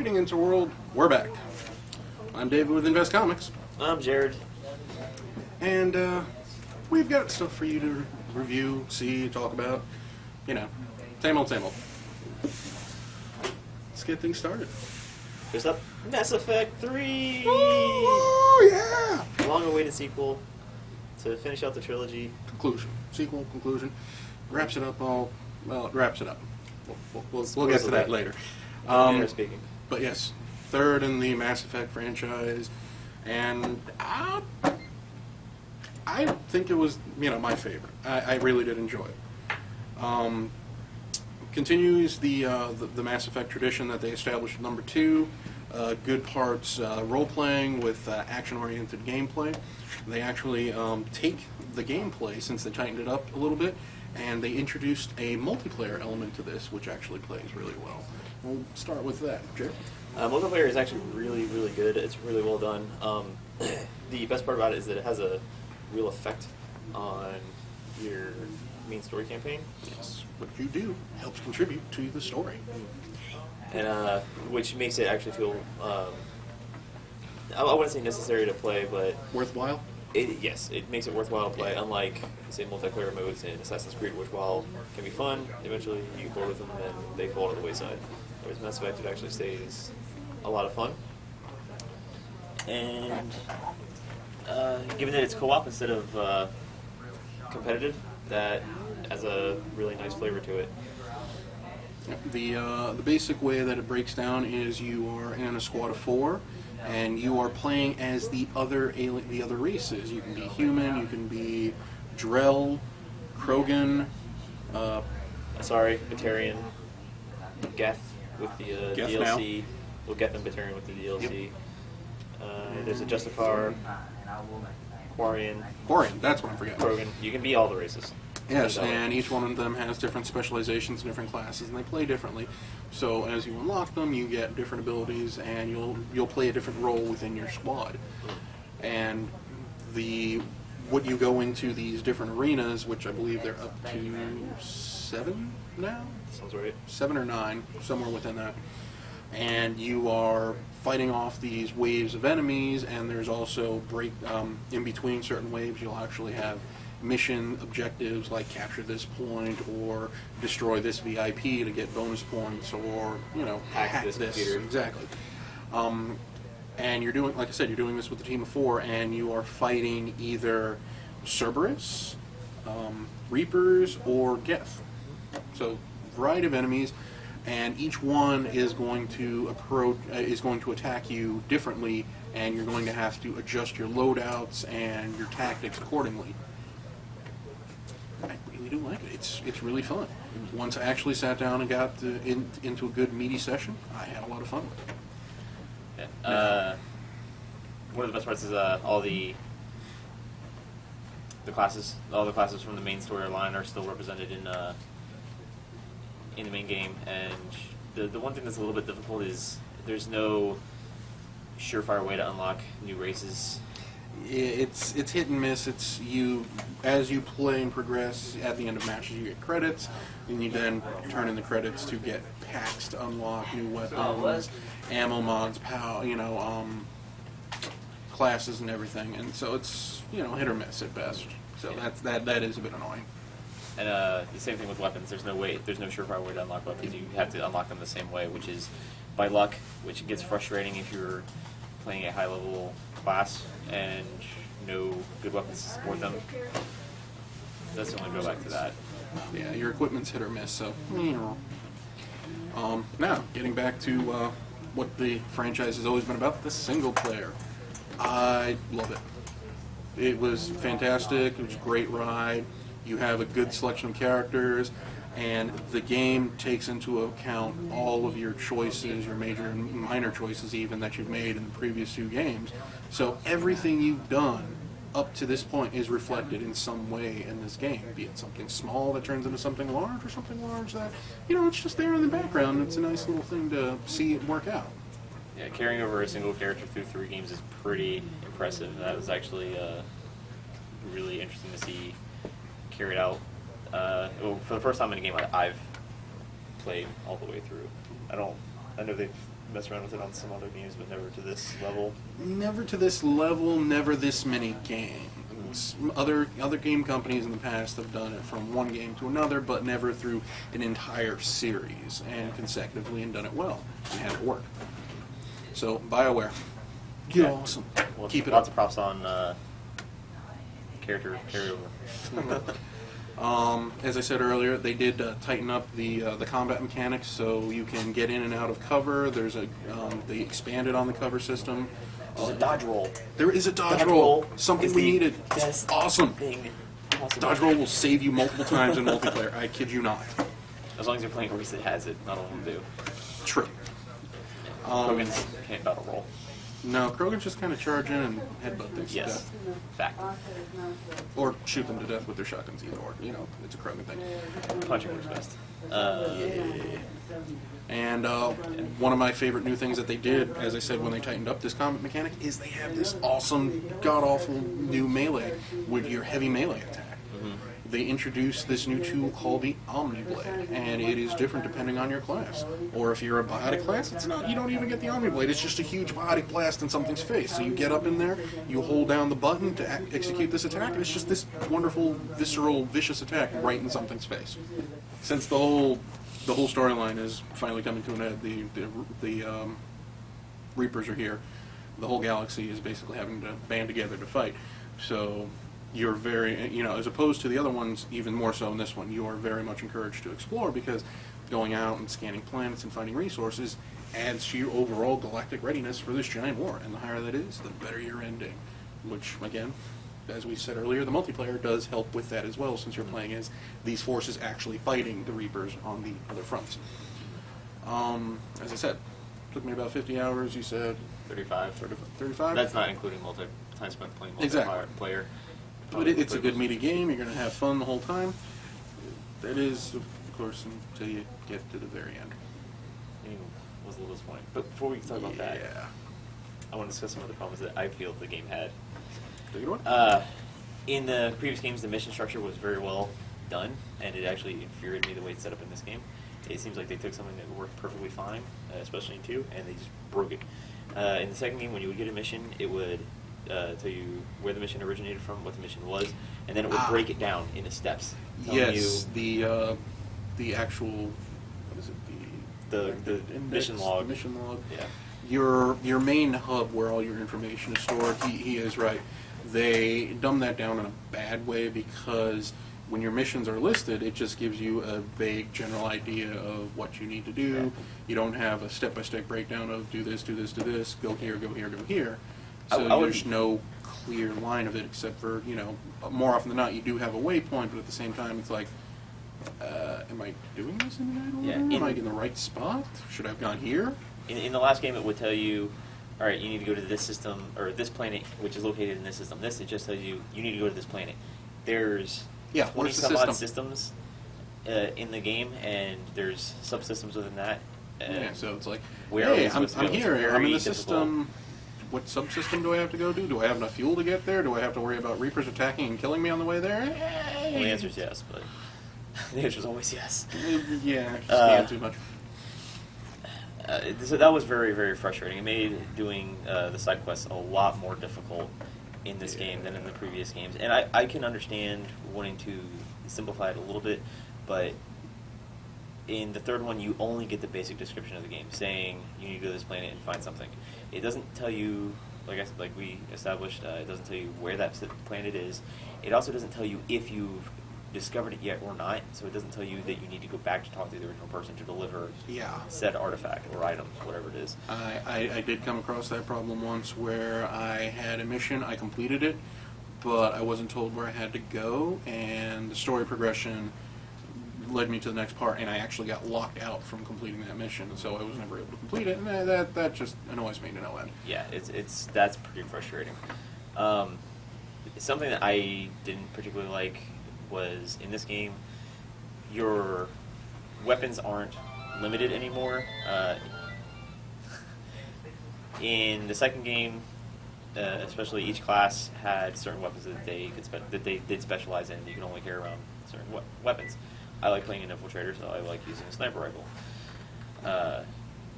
Greetings, interworld. We're back. I'm David with Invest Comics. I'm Jared. And we've got stuff for you to review, see, talk about. You know, same old, same old. Let's get things started. First up, Mass Effect 3! Oh, yeah! Long-awaited sequel to finish out the trilogy. Conclusion. Sequel, conclusion. Wraps it up all... Well, it wraps it up. We'll get to that later. Speaking. But yes, third in the Mass Effect franchise, and I think it was, my favorite. I really did enjoy it. Continues the Mass Effect tradition that they established with number 2. Good parts role-playing with action-oriented gameplay. They actually take the gameplay, since they tightened it up a little bit, and they introduced a multiplayer element to this, which actually plays really well. We'll start with that. Jay? Multiplayer is actually really, really good. It's really well done. The best part about it is that it has a real effect on your main story campaign. Yes, what you do helps contribute to the story. And which makes it actually feel, I wouldn't say necessary to play, but... Worthwhile? Yes, it makes it worthwhile to play, unlike, say, multiplayer modes in Assassin's Creed, which, while can be fun, eventually you board with them and then they fall to the wayside. Whereas Mass Effect, it actually stays a lot of fun. And given that it's co-op instead of competitive, that has a really nice flavor to it. The basic way that it breaks down is you are in a squad of 4, and you are playing as the other races. You can be human, you can be Drell, Krogan, Batarian, Geth with the DLC. Now. We'll get them Batarian with the DLC. Yep. There's a Justicar, Quarian, that's what I'm forgetting. Krogan. You can be all the races. Yes, and each one of them has different specializations and different classes, and they play differently. So as you unlock them, you get different abilities, and you'll play a different role within your squad. And what you go into these different arenas, which I believe they're up to 7 now? Sounds right. 7 or 9, somewhere within that. And you are fighting off these waves of enemies, and there's also in between certain waves, you'll actually have mission objectives like capture this point or destroy this VIP to get bonus points, or hack this computer. Exactly. And you're doing, like I said, you're doing this with a team of 4, and you are fighting either Cerberus, Reapers, or Geth. So variety of enemies, and each one is going to attack you differently, and you're going to have to adjust your loadouts and your tactics accordingly. I really do like it. It's really fun. Once I actually sat down and got into a good meaty session, I had a lot of fun with it. Yeah. One of the best parts is all the classes. All the classes from the main storyline are still represented in the main game. And the one thing that's a little bit difficult is there's no surefire way to unlock new races. It's hit and miss. As you play and progress, at the end of matches you get credits, and you then turn in the credits to get packs to unlock new weapons, ammo mods, classes and everything. And so it's hit or miss at best. So yeah. that is a bit annoying. And the same thing with weapons. There's no surefire way to unlock weapons. You have to unlock them the same way, which is by luck, which gets frustrating if you're playing a high-level class and no good weapons to support them. That's the only drawback to that. Yeah, your equipment's hit or miss, so... Now, getting back to what the franchise has always been about, the single player. I love it. It was fantastic. It was a great ride. You have a good selection of characters, and the game takes into account all of your choices, your major and minor choices even, that you've made in the previous 2 games. So everything you've done up to this point is reflected in some way in this game, be it something small that turns into something large, or something large that, it's just there in the background. It's a nice little thing to see it work out. Yeah, carrying over a single character through 3 games is pretty impressive. That was actually really interesting to see carried out. Well, for the first time in a game I've played all the way through. I know they've messed around with it on some other games, but never to this level. Never to this level, never this many games. Other game companies in the past have done it from one game to another, but never through an entire series and consecutively and done it well and had it work. So, BioWare, you're awesome. Well, Keep it lots up. of props on character carryover. As I said earlier, they did tighten up the combat mechanics, so you can get in and out of cover. There's a they expanded on the cover system. There's a dodge roll. There is a dodge Dodge roll. roll Something is we the needed. best Awesome. thing possible. Dodge roll will save you multiple times in multiplayer. I kid you not. As long as you're playing a race that has it, not all of them do. True. Krogans can't battle roll. No, Krogans just kind of charge in and headbutt things to Yes. death. Fact. Or shoot them to death with their shotguns, either or. You know, it's a Krogan thing. Punching works best. And one of my favorite new things that they did, as I said, when they tightened up this combat mechanic, is they have this awesome, god-awful new melee with your heavy melee attack. They introduced this new tool called the Omni Blade, and it is different depending on your class. Or if you're a biotic class, it's not. You don't even get the Omni Blade. It's just a huge biotic blast in something's face. So you get up in there, you hold down the button to execute this attack, and it's just this wonderful, visceral, vicious attack right in something's face. Since the whole storyline is finally coming to an end, the Reapers are here. The whole galaxy is basically having to band together to fight. So you're very, as opposed to the other ones, even more so in this one, you are very much encouraged to explore, because going out and scanning planets and finding resources adds to your overall galactic readiness for this giant war. And the higher that is, the better your ending. Which, again, as we said earlier, the multiplayer does help with that as well, since you're playing as these forces actually fighting the Reapers on the other fronts. As I said, took me about 50 hours, you said 35. 35? That's not including time spent playing Exactly. multiplayer. But it's a good meaty game. You're going to have fun the whole time. That is, of course, until you get to the very end. It was a little disappointing. But before we talk about that, I want to discuss some of the problems that I feel the game had. Take it away. In the previous games, the mission structure was very well done, and it actually infuriated me the way it's set up in this game. It seems like they took something that worked perfectly fine, especially in 2, and they just broke it. In the second game, when you would get a mission, it would tell you where the mission originated from, what the mission was, and then it would break it down into steps. Yes, the actual, what is it? The mission log. The mission log. Yeah. Your main hub where all your information is stored, he is right. They dumb that down in a bad way, because when your missions are listed, it just gives you a vague general idea of what you need to do. Yeah. You don't have a step-by-step breakdown of do this, do this, do this, go here, go here, go here. So there's no clear line of it, except for, more often than not, you do have a waypoint, but at the same time, it's like, am I doing this in the right order? Yeah, am I in the right spot? Should I have gone here? In the last game, it would tell you, all right, you need to go to this system, or this planet, which is located in this system. This, it just tells you, you need to go to this planet. There's 20-some-odd systems in the game, and there's subsystems within that. So it's like, hey, I'm here, I'm in the difficult system. What subsystem do I have to go to? Do I have enough fuel to get there? Do I have to worry about Reapers attacking and killing me on the way there? Well, the answer is yes, but the answer is always yes. Yeah, just scan too much. So that was very, very frustrating. It made doing the side quests a lot more difficult in this game than in the previous games. And I can understand wanting to simplify it a little bit, but in the third one, you only get the basic description of the game, saying you need to go to this planet and find something. It doesn't tell you, like we established, it doesn't tell you where that planet is. It also doesn't tell you if you've discovered it yet or not, so it doesn't tell you that you need to go back to talk to the original person to deliver said artifact or items, whatever it is. I did come across that problem once where I had a mission, I completed it, but I wasn't told where I had to go, and the story progression led me to the next part, and I actually got locked out from completing that mission, so I was never able to complete it, and that just annoys me to no end. Yeah, that's pretty frustrating. Something that I didn't particularly like was, in this game, your weapons aren't limited anymore. In the second game, especially, each class had certain weapons that they did specialize in. You can only carry around certain weapons. I like playing an infiltrator, so I like using a sniper rifle.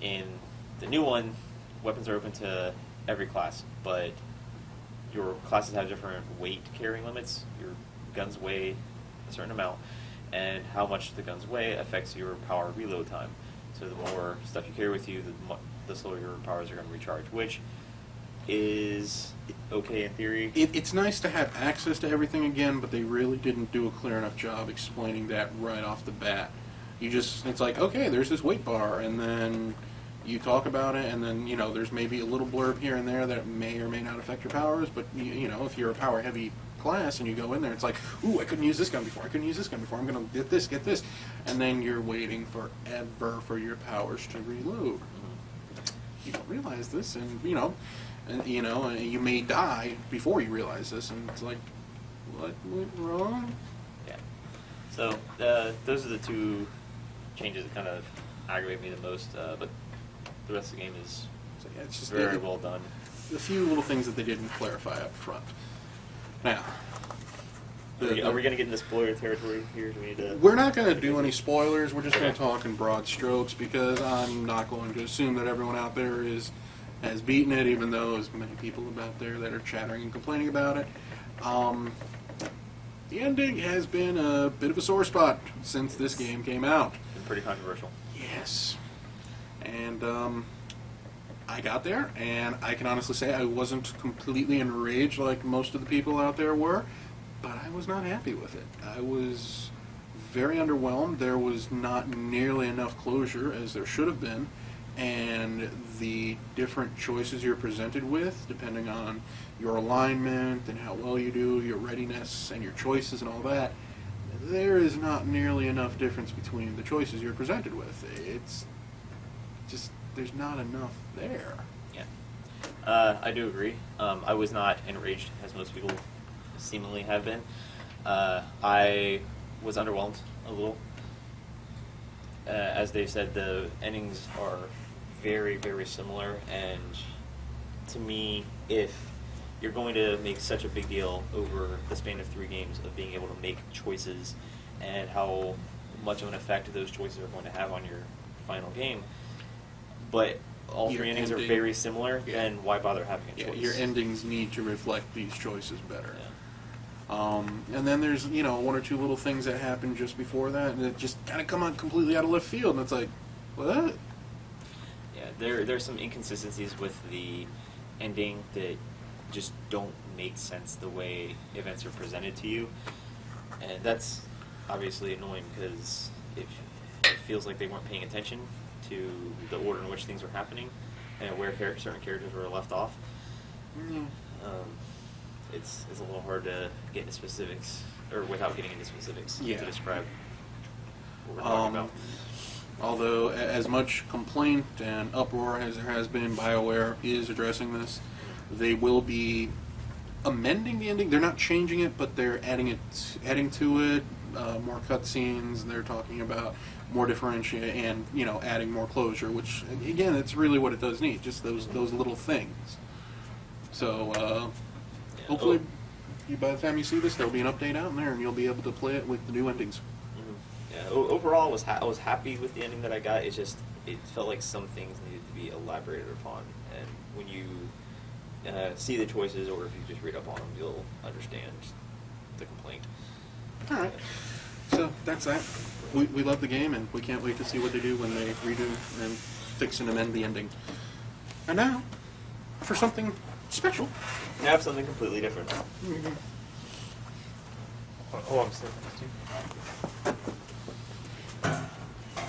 In The new one, weapons are open to every class, but your classes have different weight carrying limits. Your guns weigh a certain amount, and how much the guns weigh affects your power reload time. So the more stuff you carry with you, the slower your powers are going to recharge, which is okay in theory. It's nice to have access to everything again, but they really didn't do a clear enough job explaining that right off the bat. It's like, okay, there's this weight bar, and then you talk about it, and then, there's maybe a little blurb here and there that may or may not affect your powers, but, if you're a power-heavy class and you go in there, it's like, ooh, I couldn't use this gun before, I'm going to get this, and then you're waiting forever for your powers to reload. You don't realize this, and, you may die before you realize this, and it's like, what went wrong? Yeah. So, those are the two changes that kind of aggravate me the most, but the rest of the game is It's just very well done. A few little things that they didn't clarify up front. Now, Are we going to get into spoiler territory here? Do we need to... We're not going to do any spoilers. We're just going to talk in broad strokes, because I'm not going to assume that everyone out there has beaten it, even though there's many people out there that are chattering and complaining about it. The ending has been a bit of a sore spot since this game came out. Been pretty controversial. Yes. And I got there, and I can honestly say I wasn't completely enraged like most of the people out there were, but I was not happy with it. I was very underwhelmed. There was not nearly enough closure as there should have been, and the different choices you're presented with, depending on your alignment and how well you do, your readiness and your choices and all that, there is not nearly enough difference between the choices you're presented with. It's just, there's not enough there. Yeah. I do agree. I was not enraged, as most people seemingly have been. I was underwhelmed a little. As Dave said, the endings are very, very similar, and to me, if you're going to make such a big deal over the span of 3 games of being able to make choices and how much of an effect those choices are going to have on your final game, but all Your 3 endings are ending- very similar, then why bother having a choice? Your endings need to reflect these choices better. Yeah. And then there's, 1 or 2 little things that happen just before that, and it just kind of come out completely out of left field, and it's like, what? Yeah, there's some inconsistencies with the ending that just don't make sense the way events are presented to you, and that's obviously annoying because it feels like they weren't paying attention to the order in which things were happening and where certain characters were left off. Mm. It's a little hard to get into specifics, or without getting into specifics, Yeah. to describe what we're talking about. Although, as much complaint and uproar as there has been, BioWare is addressing this. They will be amending the ending. They're not changing it, but they're adding to it, more cutscenes. They're talking about more differentiate and, adding more closure, which, again, it's really what it does need, just those little things. So, hopefully, by the time you see this, there'll be an update out in there, and you'll be able to play it with the new endings. Yeah, overall, I was happy with the ending that I got. It's just, it felt like some things needed to be elaborated upon, and when you see the choices, or if you just read up on them, you'll understand the complaint. All right. So that's that. We love the game, and we can't wait to see what they do when they redo and fix and amend the ending. And now, for something special. I have something completely different. Oh, I'm sitting next to you.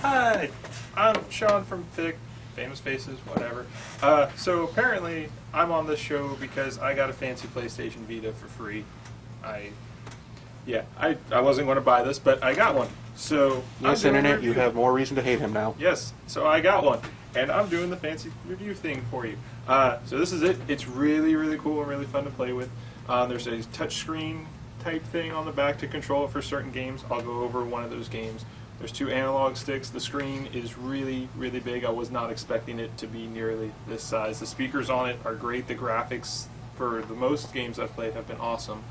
Hi, I'm Shaun from FFFIC, Famous Faces, whatever. So apparently, I'm on this show because I got a fancy PlayStation Vita for free. I wasn't going to buy this, but I got one. So Yes, I'm doing a Internet, you review. have more reason to hate him now. Yes, so I got one, and I'm doing the fancy review thing for you. So this is it. It's really, really cool and really fun to play with. There's a touchscreen type thing on the back to control it for certain games. I'll go over one of those games. There's 2 analog sticks. The screen is really, really big. I was not expecting it to be nearly this size. The speakers on it are great. The graphics for the most games I've played have been awesome.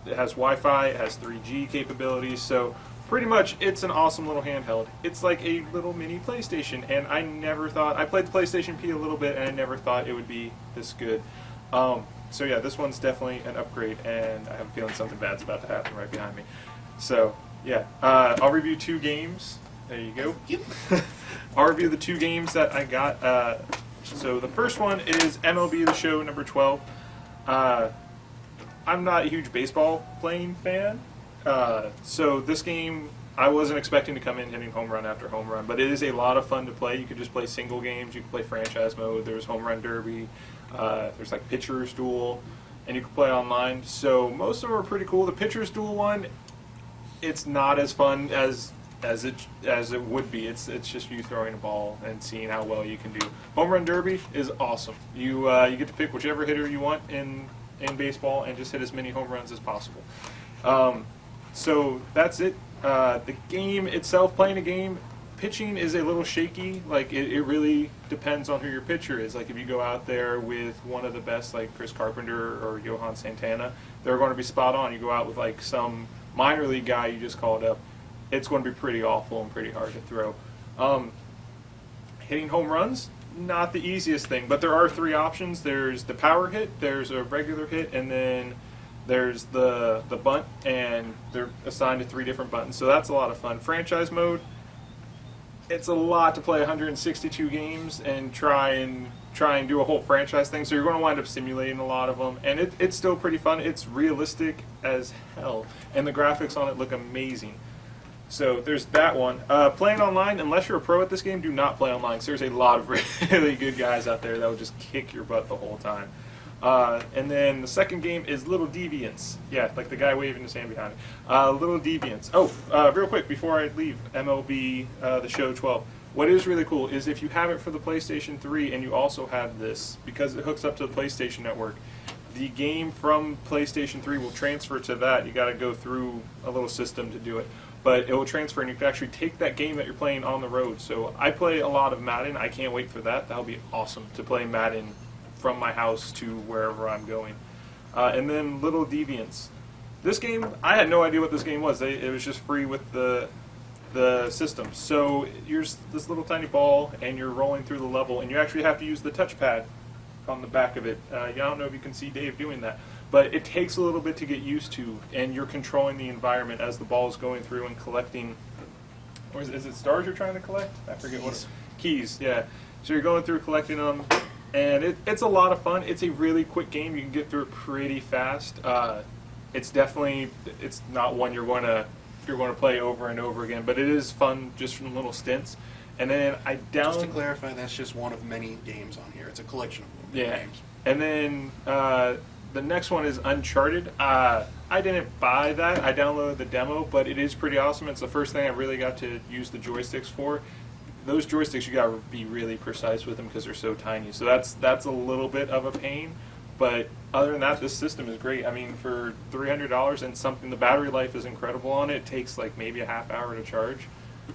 It has Wi-Fi, it has 3G capabilities, so pretty much, it's an awesome little handheld. It's like a little mini PlayStation, and I never thought... I played the PlayStation P a little bit, and I never thought it would be this good. So yeah, this one's definitely an upgrade, and I have a feeling something bad's about to happen right behind me. So, yeah. I'll review 2 games. There you go. Yep. I'll review the 2 games that I got. So the first one is MLB The Show number 12. I'm not a huge baseball playing fan. So this game, I wasn't expecting to come in hitting home run after home run, but it is a lot of fun to play. You can just play single games. You can play franchise mode. There's home run derby. There's like pitcher's duel, and you can play online. So most of them are pretty cool. The pitcher's duel one, it's not as fun as it would be. It's just you throwing a ball and seeing how well you can do. Home run derby is awesome. You get to pick whichever hitter you want in baseball and just hit as many home runs as possible. So that's it. The game itself, playing a game, pitching is a little shaky. Like it really depends on who your pitcher is. Like if you go out there with one of the best, like Chris Carpenter or Johan Santana, they're going to be spot on. You go out with like some minor league guy you just called up, it's going to be pretty awful and pretty hard to throw. Hitting home runs, not the easiest thing, but there are 3 options. There's the power hit, there's a regular hit, and then there's the bunt, and they're assigned to 3 different buttons. So that's a lot of fun. Franchise mode, it's a lot to play 162 games and try and do a whole franchise thing. So you're going to wind up simulating a lot of them, and it's still pretty fun. It's realistic as hell, and the graphics on it look amazing. So there's that one. Playing online, unless you're a pro at this game, do not play online, because there's a lot of really good guys out there that will just kick your butt the whole time. And then the second game is Little Deviants. Yeah, like the guy waving his hand behind me. Little Deviants. Oh, real quick, before I leave, MLB The Show 12. What is really cool is if you have it for the PlayStation 3 and you also have this, because it hooks up to the PlayStation Network, the game from PlayStation 3 will transfer to that. You got to go through a little system to do it. But it will transfer, and you can actually take that game that you're playing on the road. So I play a lot of Madden. I can't wait for that. That'll be awesome to play Madden from my house to wherever I'm going. And then Little Deviants. This game, I had no idea what this game was. It was just free with the system. So you're this little tiny ball, and you're rolling through the level, and you actually have to use the touchpad on the back of it. I don't know if you can see Dave doing that. But it takes a little bit to get used to, and you're controlling the environment as the ball is going through and collecting. Or is it stars you're trying to collect? I forget what. Keys, yeah. So you're going through collecting them, and it's a lot of fun. It's a really quick game. You can get through it pretty fast. It's not one you're going to play over and over again, but it is fun just from little stints. And then Just to clarify, that's just one of many games on here. It's a collection of games. And then the next one is Uncharted. I didn't buy that. I downloaded the demo, but it is pretty awesome. It's the first thing I really got to use the joysticks for. Those joysticks, you got to be really precise with them because they're so tiny. So that's a little bit of a pain. But other than that, this system is great. I mean, for $300 and something, the battery life is incredible on it. It takes like maybe a half hour to charge.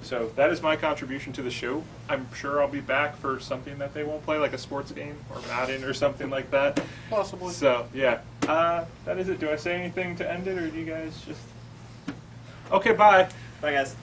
So that is my contribution to the show. I'm sure I'll be back for something that they won't play, like a sports game or Madden or something like that. Possibly. So, yeah. That is it. Do I say anything to end it, or do you guys just... Okay, bye. Bye, guys.